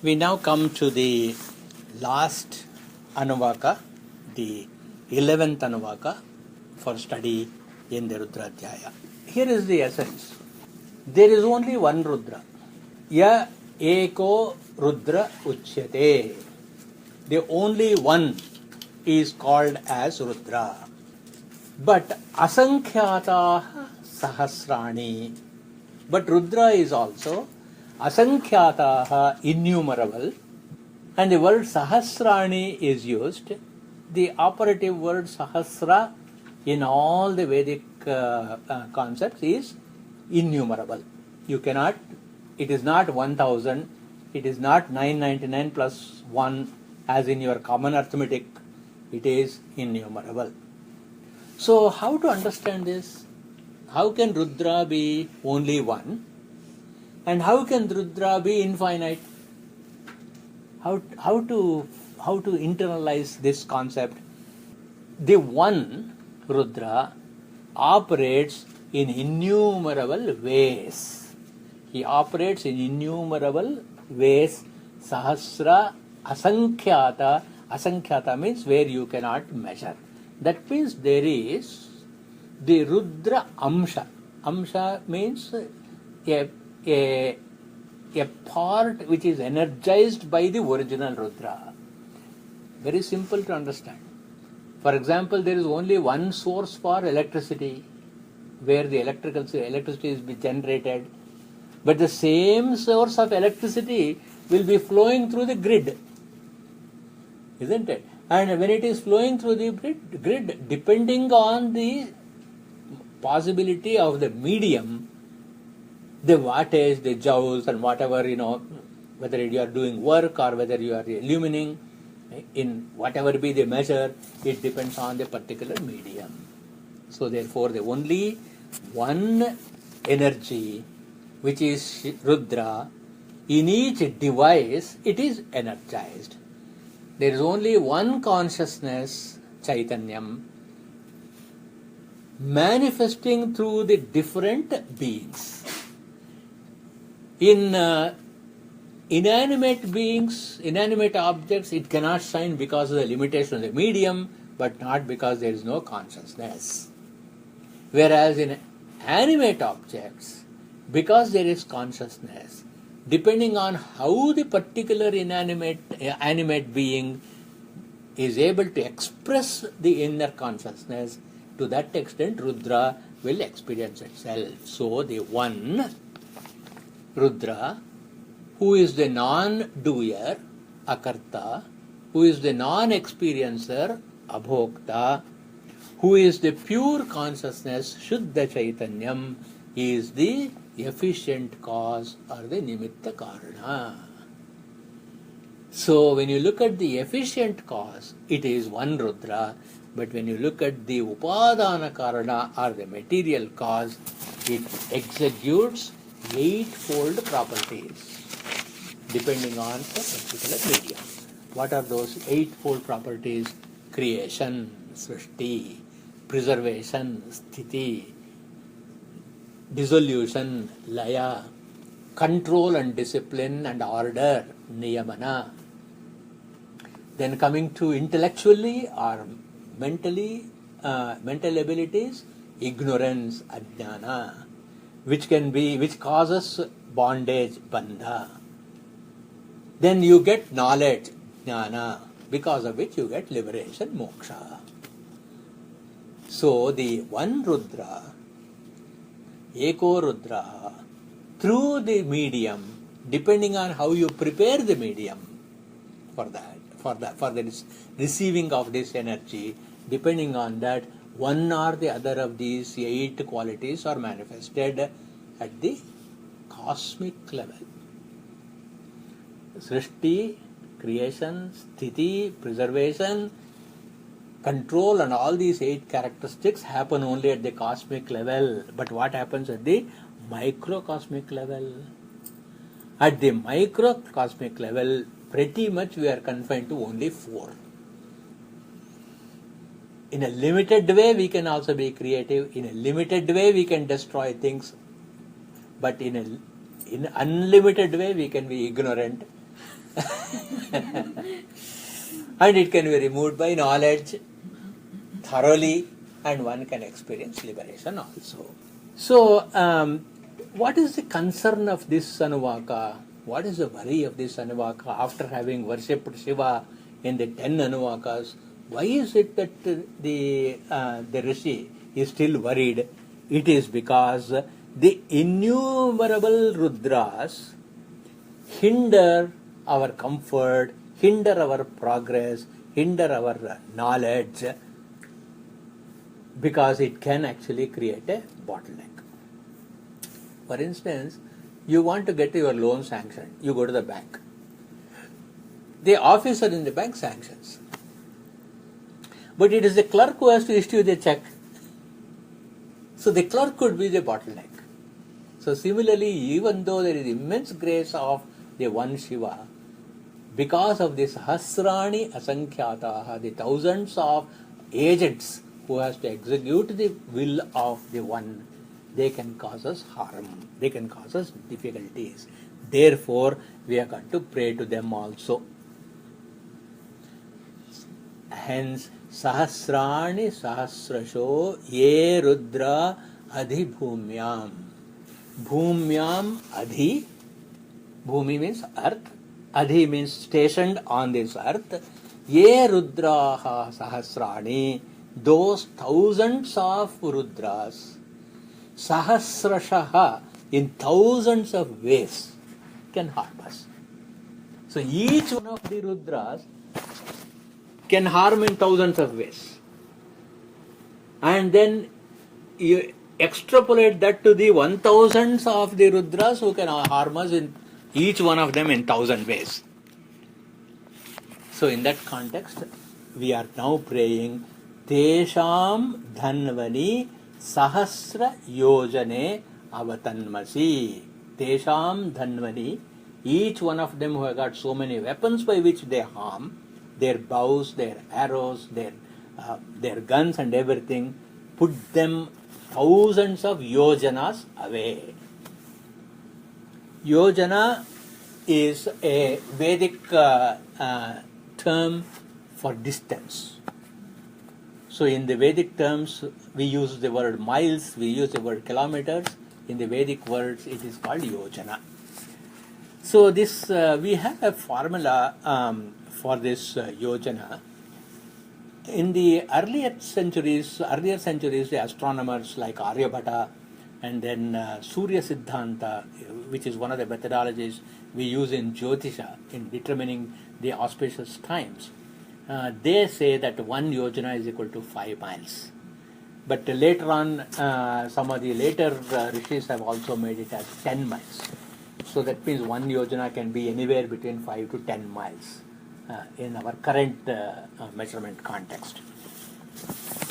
We now come to the last Anuvaka, the 11th Anuvaka for study in the Rudra Dhyaya. Here is the essence. There is only one Rudra. Ya Eko Rudra Uchyate. The only one is called as Rudra. But Asankhyata Sahasrani. But Rudra is also Asankhyata innumerable. And the word Sahasrani is used. The operative word Sahasra in all the Vedic concepts is innumerable. You cannot, it is not 1000, it is not 999 plus 1 as in your common arithmetic, it is innumerable. So how to understand this? How can Rudra be only one? And how can Rudra be infinite? How to internalize this concept? The one Rudra operates in innumerable ways. He operates in innumerable ways. Sahasra, Asankhyata. Asankhyata means where you cannot measure. That means there is the Rudra Amsha. Amsha means a part which is energized by the original Rudra. Very simple to understand. For example, there is only one source for electricity, where the electricity is generated. But the same source of electricity will be flowing through the grid. Isn't it? And when it is flowing through the grid, depending on the possibility of the medium, the wattage, the joules and whatever, whether you are doing work or whether you are illuminating, in whatever be the measure, it depends on the particular medium. So therefore, the only one energy, which is Rudra, in each device, it is energized. There is only one consciousness, Chaitanyam, manifesting through the different beings. In inanimate beings, inanimate objects, it cannot shine because of the limitation of the medium, but not because there is no consciousness. Whereas in animate objects, because there is consciousness, depending on how the particular animate being is able to express the inner consciousness, to that extent Rudra will experience itself. So the one Rudra, who is the non-doer, Akarta, who is the non-experiencer, Abhokta, who is the pure consciousness, Shuddha Chaitanyam, is the efficient cause or the Nimitta Karana. So when you look at the efficient cause, it is one Rudra, but when you look at the Upadana Karana or the material cause, it executes eightfold properties depending on the particular medium. What are those eightfold properties? Creation, Srishti, preservation, Sthiti, dissolution, Laya, control and discipline and order, Niyamana. Then coming to intellectually or mentally, mental abilities, ignorance, Ajnana, which causes bondage, Bandha. Then you get knowledge, Jnana, because of which you get liberation, Moksha. So the one Rudra, Eko Rudra, through the medium, depending on how you prepare the medium for the receiving of this energy, depending on that, one or the other of these 8 qualities are manifested at the cosmic level. Srishti, creation, Sthiti, preservation, control and all these 8 characteristics happen only at the cosmic level. But what happens at the microcosmic level? At the microcosmic level, pretty much we are confined to only 4. In a limited way, we can also be creative. In a limited way, we can destroy things. But in unlimited way, we can be ignorant. And it can be removed by knowledge thoroughly, and one can experience liberation also. So, what is the concern of this Anuvaka? What is the worry of this Anuvaka after having worshipped Shiva in the 10 Anuvakas? Why is it that the Rishi is still worried? It is because the innumerable Rudras hinder our comfort, hinder our progress, hinder our knowledge, because it can actually create a bottleneck. For instance, you want to get your loan sanctioned, you go to the bank. The officer in the bank sanctions. But it is the clerk who has to issue the check. So the clerk could be the bottleneck. So similarly, even though there is immense grace of the one Shiva, because of this Sahasrani Asankhyatāha, the thousands of agents who has to execute the will of the one, they can cause us harm, they can cause us difficulties. Therefore, we are going to pray to them also. Hence, Sahasrani Sahasrasho Ye Rudra Adhi Bhumyam. Bhumyam Adhi, Bhumi means earth, Adhi means stationed on this earth. Ye Rudraha Sahasrani, those thousands of Rudras, Sahasrashaha, in thousands of ways, can harm us. So each one of the Rudras can harm in thousands of ways. And then you extrapolate that to the 1000s of the Rudras who can harm us in each one of them in 1000 ways. So in that context, we are now praying Tesham Dhanvani Sahasra Yojane Avatanmasi. Tesham Dhanvani, each one of them who have got so many weapons by which they harm, their bows, their arrows, their guns and everything, put them thousands of yojanas away. Yojana is a Vedic term for distance. So in the Vedic terms, we use the word miles, we use the word kilometers. In the Vedic words, it is called yojana. So this we have a formula for this yojana. In the earlier centuries, the astronomers like Aryabhata and then Surya Siddhanta, which is one of the methodologies we use in Jyotisha in determining the auspicious times, they say that 1 yojana is equal to 5 miles. But later on, some of the later rishis have also made it as 10 miles. So that means 1 yojana can be anywhere between 5 to 10 miles in our current measurement context.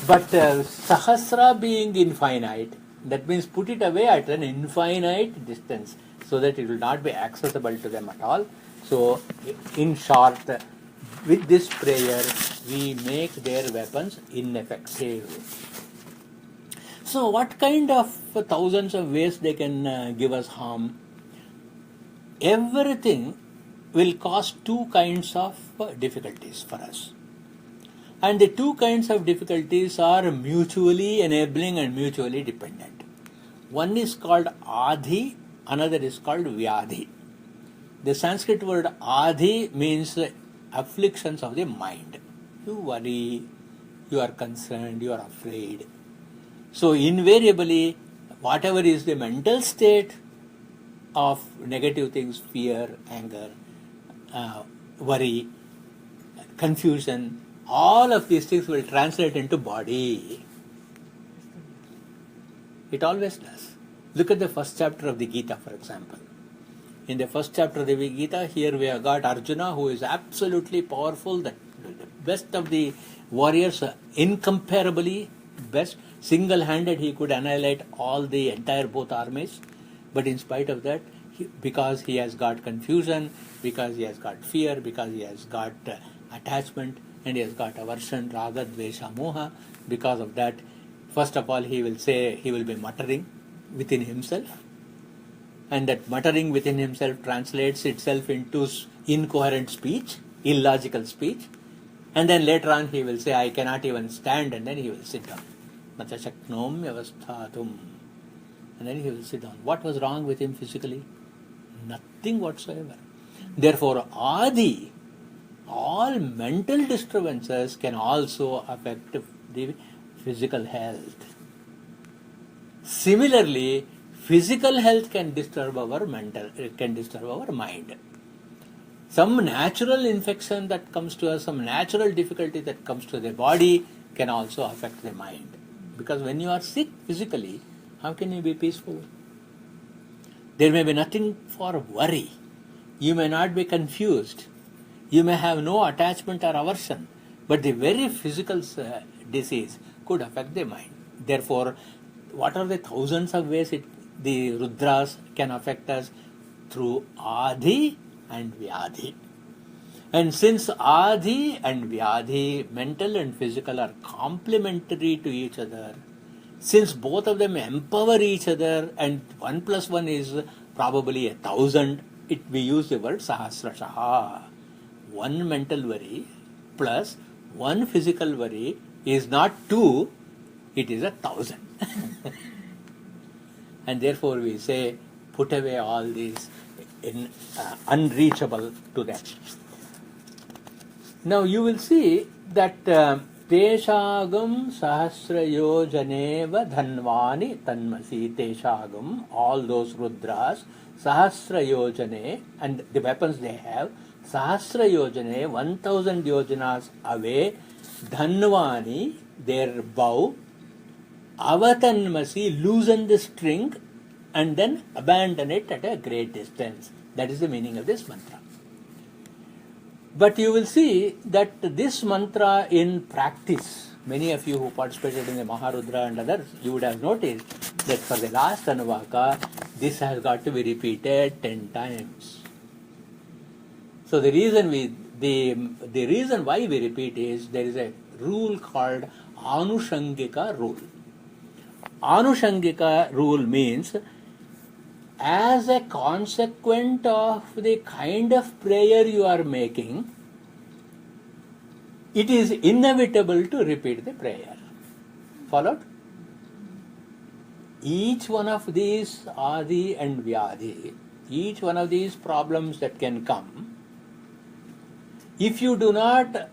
But Sahasra being infinite, that means put it away at an infinite distance so that it will not be accessible to them at all. So in short, with this prayer, we make their weapons ineffective. So what kind of thousands of ways they can give us harm? Everything will cause 2 kinds of difficulties for us. And the 2 kinds of difficulties are mutually enabling and mutually dependent. One is called Adhi, another is called Vyadhi. The Sanskrit word Adhi means afflictions of the mind. You worry, you are concerned, you are afraid. So invariably, whatever is the mental state of negative things, fear, anger, worry, confusion, all of these things will translate into body. It always does. Look at the first chapter of the Gita, for example. In the first chapter of the Gita, here we have got Arjuna, who is absolutely powerful, the best of the warriors, incomparably best. Single-handed, he could annihilate all the entire both armies. But in spite of that, because he has got confusion, because he has got fear, because he has got attachment, and he has got aversion, raga, dvesha, moha, because of that, first of all, he will be muttering within himself. and that muttering within himself translates itself into incoherent speech, illogical speech, and then later on he will say, I cannot even stand, and then he will sit down. Nacha shaknom yavasthatum. And then he will sit down. What was wrong with him physically? Nothing whatsoever. Therefore, Adi, all mental disturbances can also affect the physical health. Similarly, physical health can disturb our mind. Some natural infection that comes to us, some natural difficulty that comes to the body can also affect the mind. Because when you are sick physically, how can you be peaceful? There may be nothing for worry. You may not be confused. You may have no attachment or aversion. But the very physical disease could affect the mind. Therefore, what are the thousands of ways the Rudras can affect us? Through Adi and Vyadhi. And since Adi and Vyadhi, mental and physical, are complementary to each other, since both of them empower each other, and 1 plus 1 is probably 1,000, we use the word Sahasrashaha. One mental worry plus one physical worry is not 2, it is 1,000. And therefore we say, put away all these unreachable to them. Now you will see that Teshagam Sahasrayojaneva Dhanvani Tanmasi. Teshagam, all those Rudras, Sahasrayojane, and the weapons they have, Sahasrayojane, 1,000 yojanas away, Dhanvani, their bow, Avatanmasi, loosen the string and then abandon it at a great distance. That is the meaning of this mantra. But you will see that this mantra in practice, many of you who participated in the Maha Rudra and others, you would have noticed that for the last Anuvaka, this has got to be repeated 10 times. So the reason why we repeat is there is a rule called Anushangika rule. Anushangika rule means as a consequent of the kind of prayer you are making, it is inevitable to repeat the prayer. Followed? Each one of these Adi and Vyadhi, each one of these problems that can come, if you do not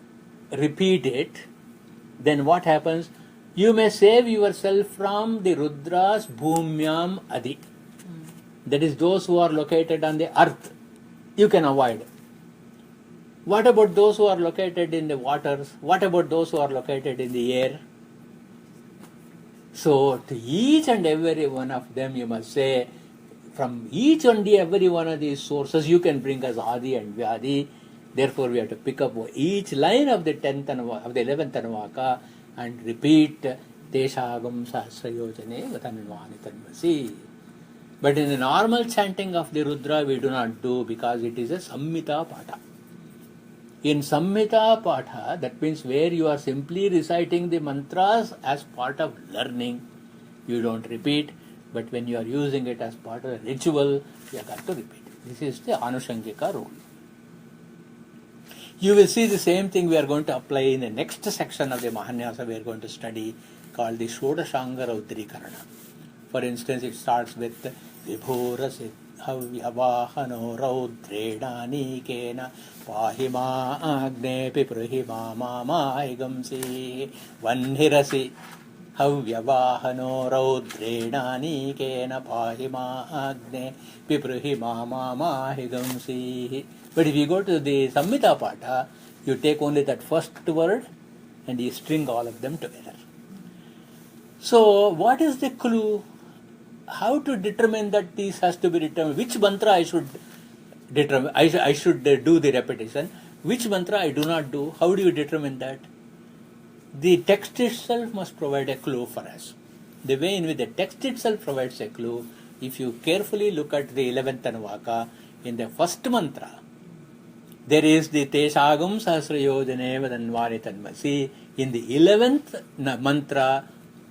repeat it, then what happens? You may save yourself from the Rudras Bhumyam Adi. That is those who are located on the earth. You can avoid. What about those who are located in the waters? What about those who are located in the air? So to each and every one of them you must say, from each and every one of these sources you can bring us Adi and Vyadi. Therefore we have to pick up each line of the 11th Anuvaka and repeat Teshagam Sahasrayojane Vatanvani Tanmasi. But in the normal chanting of the Rudra we do not do, because it is a Sammita Patha. In Sammita Patha, that means where you are simply reciting the mantras as part of learning, you don't repeat. But when you are using it as part of a ritual, you have got to repeat. This is the Anushangika rule. You will see the same thing we are going to apply in the next section of the Mahanyasa we are going to study, called the Shodashanga Raudrikarana. For instance, it starts with Vibhora Siddhavyavahano Raudredhanikena Pahima Agne Piprahima Mama Igamsi Vanhirasi Havyavahano Raudredhanikena Pahima Agne Piprahima Mama Igamsi. But if you go to the Sammita Patha, you take only that first word and you string all of them together. So, what is the clue? How to determine that this has to be determined? Which mantra I should determine? I should do the repetition. Which mantra I do not do? How do you determine that? The text itself must provide a clue for us. The way in which the text itself provides a clue, if you carefully look at the 11th Anuvaka, in the first mantra, there is the Teshagam Sahasrayojane Vatanvani Tanmasi. In the 11th mantra,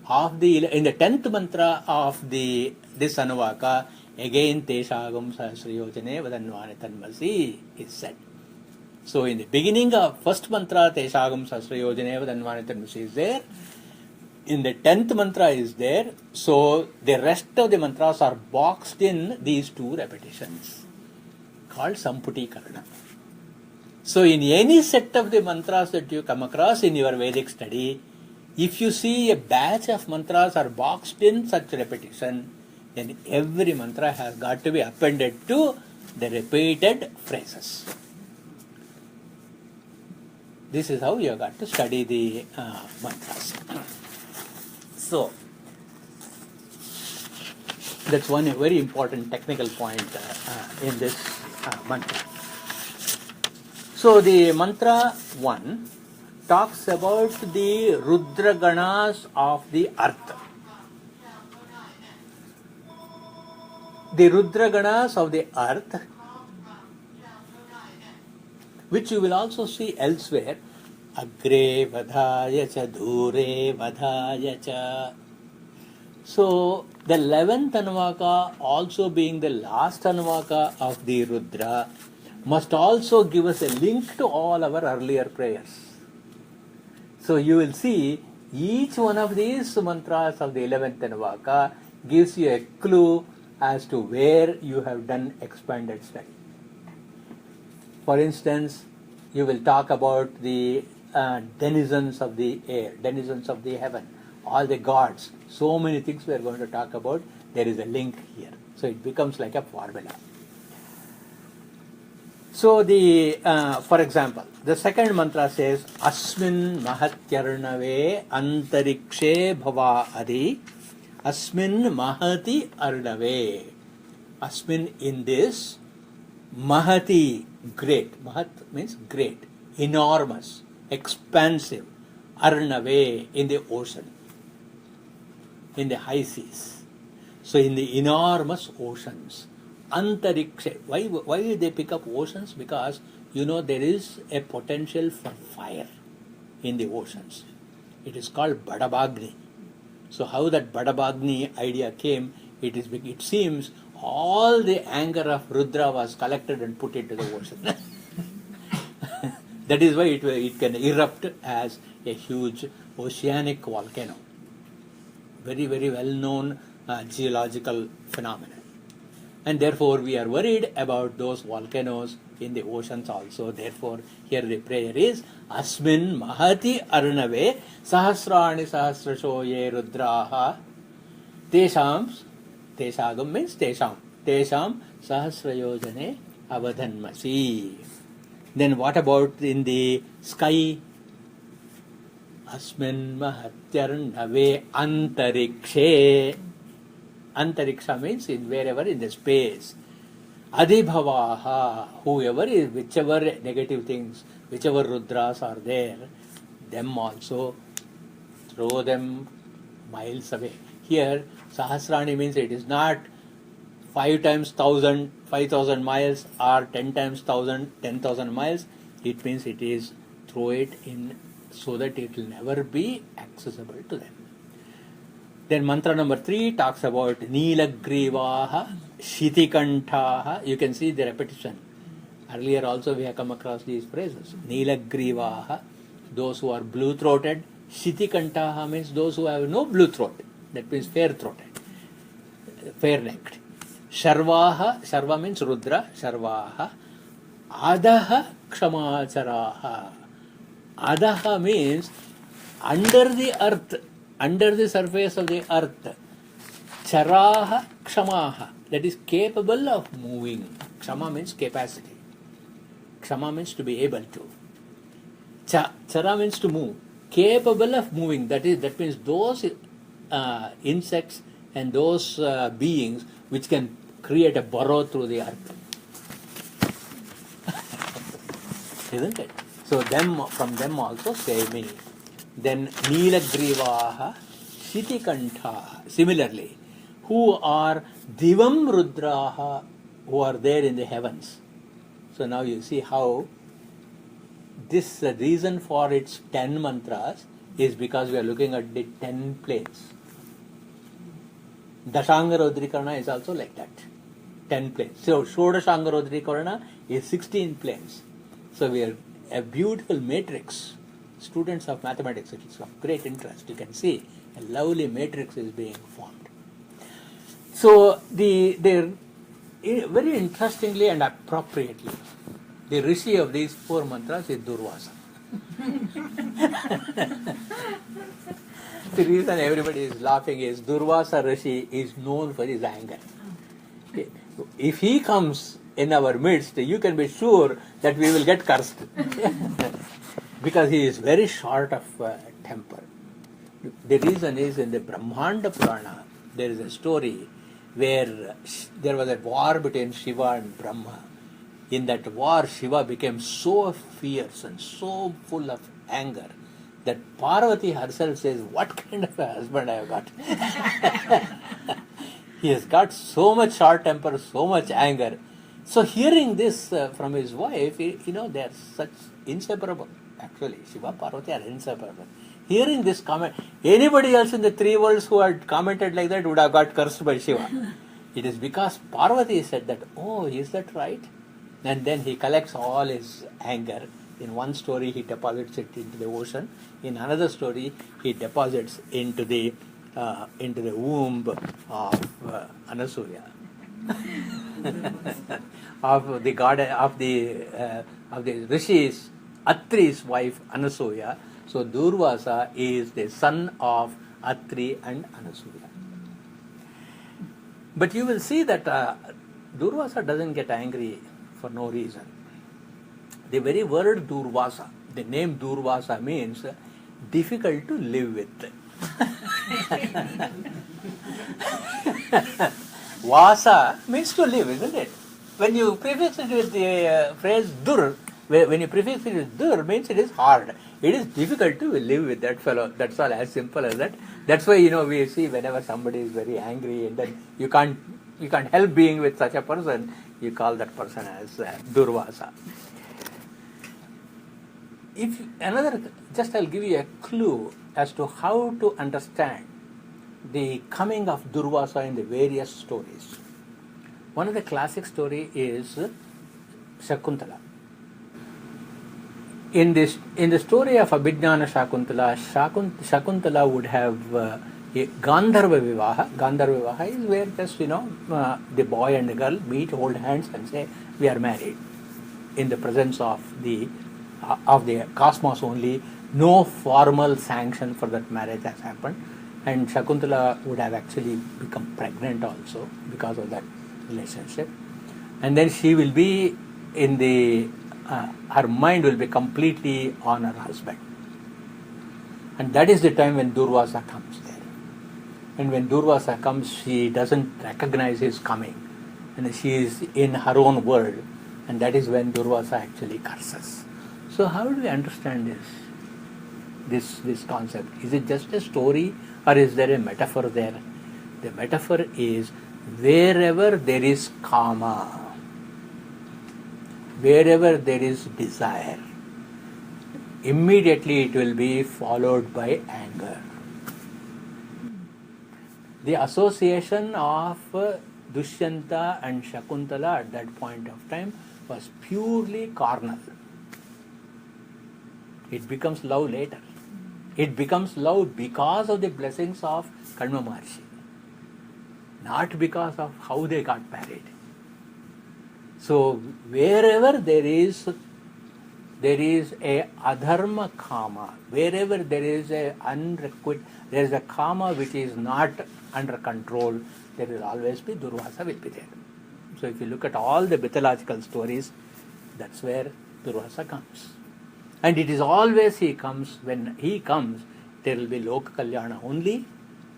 in the 10th mantra of this Anuvaka, Again, Teshagam Sahasrayojane Vadanvani Tanmasi is said. So in the beginning of first mantra, Teshagam Sahasrayojane Vadanvani Tanmasi is there. In the 10th mantra is there. So the rest of the mantras are boxed in these two repetitions called Samputi Karna. So in any set of the mantras that you come across in your Vedic study, if you see a batch of mantras are boxed in such repetition, then every mantra has got to be appended to the repeated phrases. This is how you have got to study the mantras. So, that's one very important technical point in this mantra. So, the mantra 1 talks about the Rudra Ganas of the earth. The Rudra Ganas of the earth, which you will also see elsewhere, Agre Vadhaya Cha Dhure Vadhaya Cha. So, the 11th Anuvaka, also being the last Anuvaka of the Rudra, must also give us a link to all our earlier prayers. So, you will see each one of these mantras of the 11th Anuvaka gives you a clue as to where you have done expanded study. For instance, you will talk about the denizens of the air, denizens of the heaven, all the gods. So many things we are going to talk about. There is a link here. So it becomes like a formula. So for example, the second mantra says, Asmin Mahatyarnave Antarikshe Bhava Adi Asmin Mahati Arnave. Asmin, in this, Mahati, great. Mahat means great, enormous, expansive. Arnave, in the ocean, in the high seas. So in the enormous oceans. Antariksha. Why did they pick up oceans? Because, there is a potential for fire in the oceans. It is called Badabagni. So how that Badabagni idea came, it seems all the anger of Rudra was collected and put into the ocean. That is why it can erupt as a huge oceanic volcano. Very, very well known geological phenomenon. And therefore we are worried about those volcanoes in the oceans also. Therefore here the prayer is Asmin Mahati Arnave Sahasrani Sahasrasho Ye Rudraha Teshagam means Tesham Sahasrayojane Avadhanmasi. Then what about in the sky? Asmin Mahatyarnave Antarikshe. Antariksha means wherever in the space. Adibhavaha, whichever negative things, whichever Rudras are there, them also throw them miles away. Here, Sahasrani means it is not 5 times 1,000, 5,000 miles or 10 times 1,000, 10,000 miles. It means it is throw it in so that it will never be accessible to them. Then mantra number 3 talks about Nilagrivaha, Shitikantaha. You can see the repetition. Earlier also we have come across these phrases. Nilagrivaha, those who are blue-throated. Shitikantaha means those who have no blue throat. That means fair-throated, fair-necked. Sharvaha, Sharva means Rudra, Sharvaha. Adaha Kshamacharaha. Adaha means under the earth, under the surface of the earth. Charaha Kshamaha, that is capable of moving. Kshama means capacity. Kshama means to be able to. Chara means to move. Capable of moving, that means those insects and those beings which can create a burrow through the earth. Isn't it? So from them also save me. Then Nilagrivaha, Shitikantha, similarly, who are Divam Rudraha, who are there in the heavens. So now you see how this reason for its 10 mantras is because we are looking at the 10 planes. Dashanga Rodrikarna is also like that. 10 planes. So Shodashangarodrikarana is 16 planes. So we are a beautiful matrix. Students of mathematics, it is of great interest. You can see a lovely matrix is being formed. So very interestingly and appropriately, the rishi of these 4 mantras is Durvasa. The reason everybody is laughing is Durvasa Rishi is known for his anger. If he comes in our midst, you can be sure that we will get cursed. Because he is very short of temper. The reason is in the Brahmanda Purana, there is a story where there was a war between Shiva and Brahma. In that war, Shiva became so fierce and so full of anger that Parvati herself says, "What kind of a husband I have got?" He has got so much short temper, so much anger. So hearing this from his wife, they are such inseparable. Actually, Shiva, Parvati are inseparable. Hearing this comment, anybody else in the 3 worlds who had commented like that would have got cursed by Shiva. It is because Parvati said that, "Oh, is that right?" And then he collects all his anger. In one story, he deposits it into the ocean. In another story, he deposits into the womb of Anasuya, of the god of the rishis, Atri's wife Anasuya. So Durvasa is the son of Atri and Anasuya. But you will see that Durvasa doesn't get angry for no reason. The very word Durvasa, the name Durvasa means difficult to live with. Vasa means to live, isn't it? When you prefix it with the phrase Dur, when you prefix it with Dur, means it is hard. It is difficult to live with that fellow. That's all, as simple as that. That's why we see whenever somebody is very angry and then you can't help being with such a person, you call that person as Durvasa. I'll give you a clue as to how to understand the coming of Durvasa in the various stories. One of the classic story is Shakuntala. In the story of Abhijnana Shakuntala would have a Gandharva Vivaha. Gandharva Vivaha is where just the boy and the girl meet, hold hands and say, "We are married," in the presence of the cosmos only. No formal sanction for that marriage has happened, and Shakuntala would have actually become pregnant also because of that relationship. And then she will be her mind will be completely on her husband. And that is the time when Durvasa comes there. And when Durvasa comes, she doesn't recognize his coming. And she is in her own world. And that is when Durvasa actually curses. So how do we understand this concept? Is it just a story or is there a metaphor there? The metaphor is wherever there is kama, wherever there is desire, immediately it will be followed by anger. The association of Dushyanta and Shakuntala at that point of time was purely carnal. It becomes love later. It becomes love because of the blessings of Kanva Maharshi, not because of how they got married. So wherever there is a adharma kama, wherever there is a kama which is not under control, there will always be Durvasa will be there. So if you look at all the mythological stories, that's where Durvasa comes. And it is always when he comes, there will be Loka Kalyana only,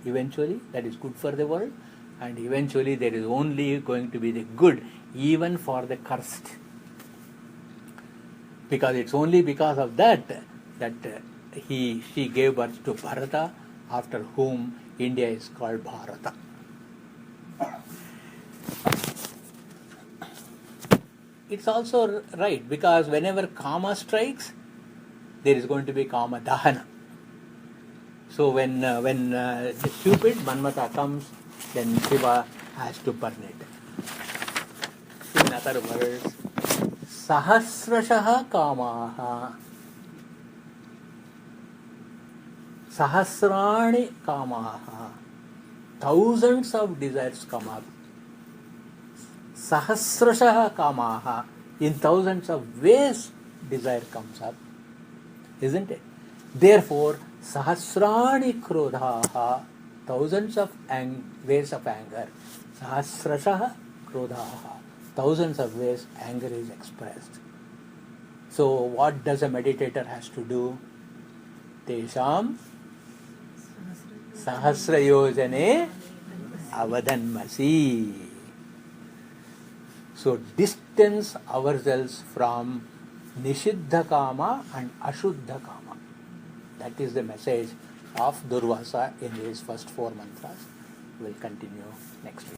eventually, that is good for the world, and eventually there is only going to be the good, even for the cursed. Because it's only because of that she gave birth to Bharata, after whom India is called Bharata. It's also right, because whenever Kama strikes, there is going to be Kama Dahana. So when the stupid Manmata comes, then Shiva has to burn it. other words, Sahasrashaha Kamaha. Sahasrani Kamaha. Thousands of desires come up. Sahasrashaha Kamaha. In thousands of ways desire comes up. Isn't it? Therefore, Sahasrani Krodhaha. Thousands of ways of anger. Sahasrashaha Krodhaha. Thousands of ways anger is expressed. So what does a meditator has to do? Tesham Sahasrayojane Avadanmasi. So distance ourselves from Nishiddha Kama and Ashuddha Kama. That is the message of Durvasa in his first 4 mantras. We'll continue next week.